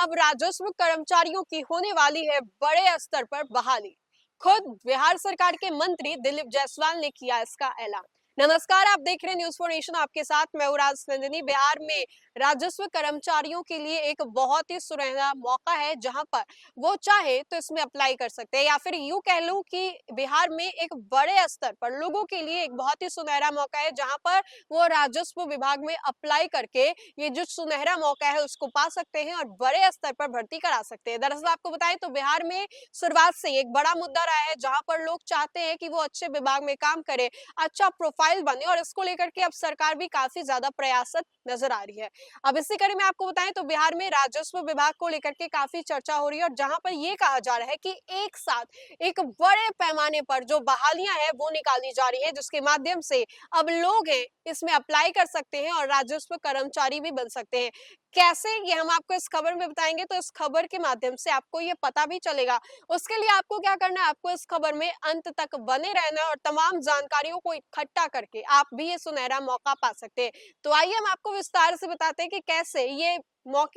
अब राजस्व कर्मचारियों की होने वाली है बड़े स्तर पर बहाली। खुद बिहार सरकार के मंत्री दिलीप जायसवाल ने किया इसका ऐलान। नमस्कार, आप देख रहे हैं न्यूज फॉर नेशन, आपके साथ मैं हूं राजनंदिनी। बिहार में राजस्व कर्मचारियों के लिए एक बहुत ही सुनहरा मौका है, जहां पर वो चाहे तो इसमें अप्लाई कर सकते हैं, या फिर यूं कह लूं कि बिहार में एक बड़े स्तर पर लोगों के लिए एक बहुत ही सुनहरा मौका है, जहां पर वो राजस्व विभाग में अप्लाई करके ये जो सुनहरा मौका है उसको पा सकते हैं और बड़े स्तर पर भर्ती करा सकते हैं। दरअसल आपको बताएं तो बिहार में शुरुआत से एक बड़ा मुद्दा रहा है, जहां पर लोग चाहते हैं कि वो अच्छे विभाग में काम करे, अच्छा प्रोफाइल बने, और इसको लेकर के अब सरकार भी काफी ज्यादा प्रयासरत नजर आ रही है। अब इसी कड़ी में आपको बताएं तो बिहार में राजस्व विभाग को लेकर के काफी चर्चा हो रही है, और जहां पर ये कहा जा रहा है कि एक साथ एक बड़े पैमाने पर जो बहालियां हैं वो निकाली जा रही है, जिसके माध्यम से अब लोग हैं इसमें अप्लाई कर सकते हैं और राजस्व कर्मचारी भी बन सकते हैं। कैसे, ये हम आपको इस खबर में बताएंगे, तो इस खबर के माध्यम से आपको ये पता भी चलेगा। उसके लिए आपको क्या करना है, आपको इस खबर में अंत तक बने रहना है और तमाम जानकारियों को इकट्ठा करके आप भी ये सुनहरा मौका पा सकते हैं। तो आइए हम आपको विस्तार से बताते हैं कि कैसे ये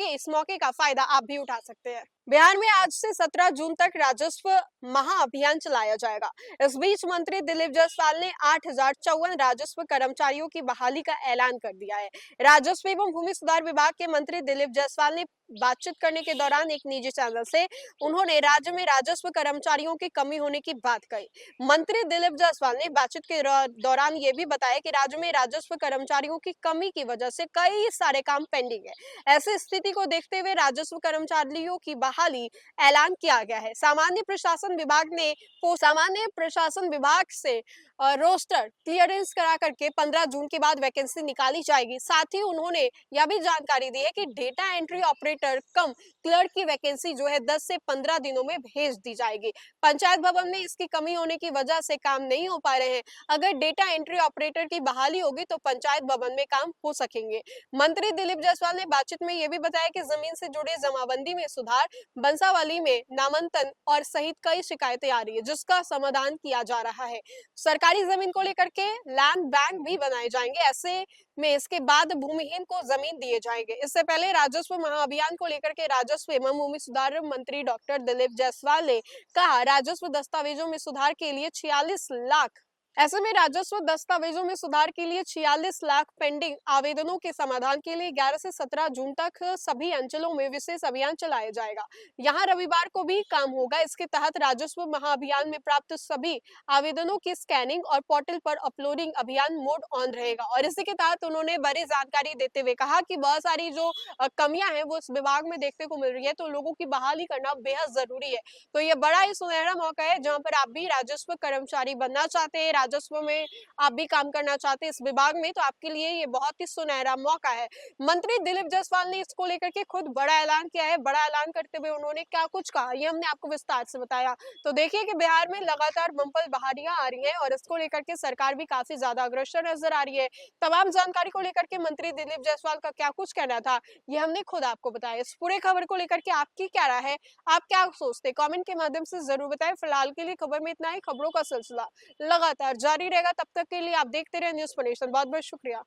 इस मौके का फायदा आप भी उठा सकते हैं। बिहार में आज से 17 जून तक राजस्व महाअभियान चलाया जाएगा। इस बीच मंत्री दिलीप जायसवाल ने 8,054 राजस्व कर्मचारियों की बहाली का ऐलान कर दिया है। राजस्व एवं भूमि सुधार विभाग के मंत्री दिलीप जायसवाल ने बातचीत करने के दौरान एक निजी चैनल से उन्होंने राज्य में राजस्व कर्मचारियों की कमी होने की बात कही। मंत्री दिलीप जायसवाल ने बातचीत के दौरान ये भी बताया कि राज्य में राजस्व कर्मचारियों की कमी की वजह से कई सारे काम पेंडिंग है। ऐसी स्थिति को देखते हुए राजस्व कर्मचारियों की बहाली ऐलान किया गया है। सामान्य प्रशासन विभाग से रोस्टर क्लियरेंस करा करके 15 जून के बाद वैकेंसी निकाली जाएगी। साथ ही उन्होंने यह भी जानकारी दी है कि डेटा एंट्री ऑपरेटर कम क्लर्क की वैकेंसी जो है 10 से 15 दिनों में भेज दी जाएगी। पंचायत भवन में इसकी कमी होने की वजह से काम नहीं हो पा रहे हैं। अगर डेटा एंट्री ऑपरेटर की बहाली होगी तो पंचायत भवन में काम हो सकेंगे। मंत्री दिलीप जायसवाल ने बातचीत में यह भी बताया कि जमीन से जुड़े जमाबंदी में सुधार, बंसावली में नामांकन और सहित कई शिकायतें आ रही है, जिसका समाधान किया जा रहा है। सरकारी जमीन को लेकर के लैंड बैंक भी बनाए जाएंगे। ऐसे में इसके बाद भूमिहीन को जमीन दिए जाएंगे। इससे पहले राजस्व महाअभियान को लेकर के राजस्व एवं भूमि सुधार मंत्री डॉक्टर दिलीप जायसवाल ने कहा, राजस्व दस्तावेजों में सुधार के लिए 46 लाख ऐसे में राजस्व दस्तावेजों में सुधार के लिए 46 लाख पेंडिंग आवेदनों के समाधान के लिए 11 से 17 जून तक सभी अंचलों में विशेष अभियान चलाया जाएगा। यहां रविवार को भी काम होगा। इसके तहत राजस्व महाअभियान में प्राप्त सभी आवेदनों की स्कैनिंग और पोर्टल पर अपलोडिंग अभियान मोड ऑन रहेगा। और इसी के तहत उन्होंने बड़ी जानकारी देते हुए कहा कि बहुत सारी जो कमियां हैं वो इस विभाग में देखने को मिल रही है, तो लोगों की बहाली करना बेहद जरूरी है। तो ये बड़ा ही सुनहरा मौका है, जहां पर आप भी राजस्व कर्मचारी बनना चाहते हैं, राजस्व में आप भी काम करना चाहते हैं इस विभाग में, तो आपके लिए ये बहुत ही सुनहरा मौका है। मंत्री दिलीप जायसवाल ने इसको लेकर के खुद बड़ा ऐलान किया है। बड़ा ऐलान करते हुए उन्होंने क्या कुछ कहा, ये हमने आपको विस्तार से बताया। तो देखिए कि बिहार में लगातार बम्पर बहालियां आ रही हैं और इसको लेकर के सरकार भी काफी ज्यादा अग्रसर नजर आ रही है। तमाम जानकारी को लेकर के मंत्री दिलीप जायसवाल का क्या कुछ कहना था, ये हमने खुद आपको बताया। इस पूरे खबर को लेकर के आपकी क्या राय है, आप क्या सोचते हैं, कमेंट के माध्यम से जरूर बताएं। फिलहाल के लिए खबर में इतना ही। खबरों का सिलसिला लगातार जारी रहेगा। तब तक के लिए आप देखते रहे न्यूज फॉर नेशन। बहुत बहुत शुक्रिया।